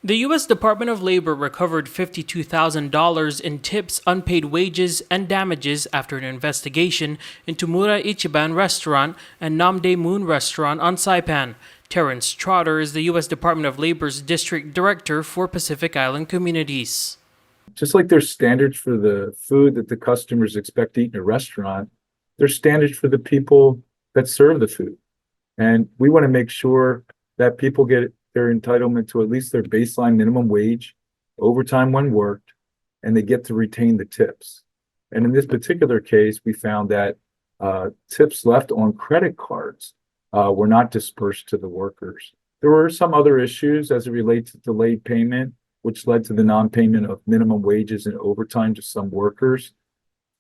The U.S. Department of Labor recovered $52,000 in tips, unpaid wages, and damages after an investigation into Mura Ichiban Restaurant and Namdae Moon Restaurant on Saipan. Terrence Trotter is the U.S. Department of Labor's District Director for Pacific Island Communities. Just like there's standards for the food that the customers expect to eat in a restaurant, there's standards for the people that serve the food. And we want to make sure that people get their entitlement to at least their baseline minimum wage, overtime when worked, and they get to retain the tips. And in this particular case, we found that tips left on credit cards were not dispersed to the workers. There were some other issues as it relates to delayed payment, which led to the non-payment of minimum wages and overtime to some workers.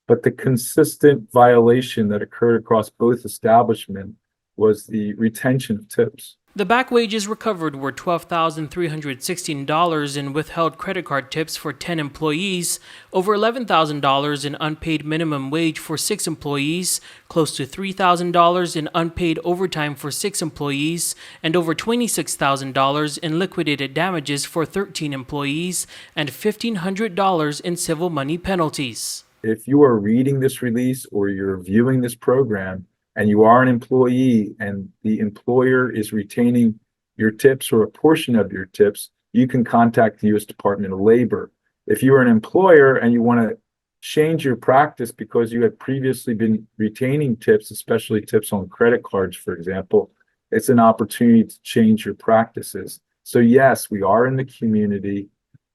But the consistent violation that occurred across both establishments was the retention of tips. The back wages recovered were $12,316 in withheld credit card tips for 10 employees, over $11,000 in unpaid minimum wage for 6 employees, close to $3,000 in unpaid overtime for 6 employees, and over $26,000 in liquidated damages for 13 employees, and $1,500 in civil money penalties. If you are reading this release or you're viewing this program, and you are an employee and the employer is retaining your tips or a portion of your tips, you can contact the U.S. Department of Labor. If you're an employer and you want to change your practice because you had previously been retaining tips, especially tips on credit cards, for example, it's an opportunity to change your practices. So yes, we are in the community,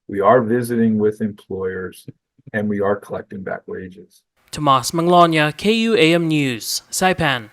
we are visiting with employers, and we are collecting back wages. Thomas Manglona, KUAM News, Saipan.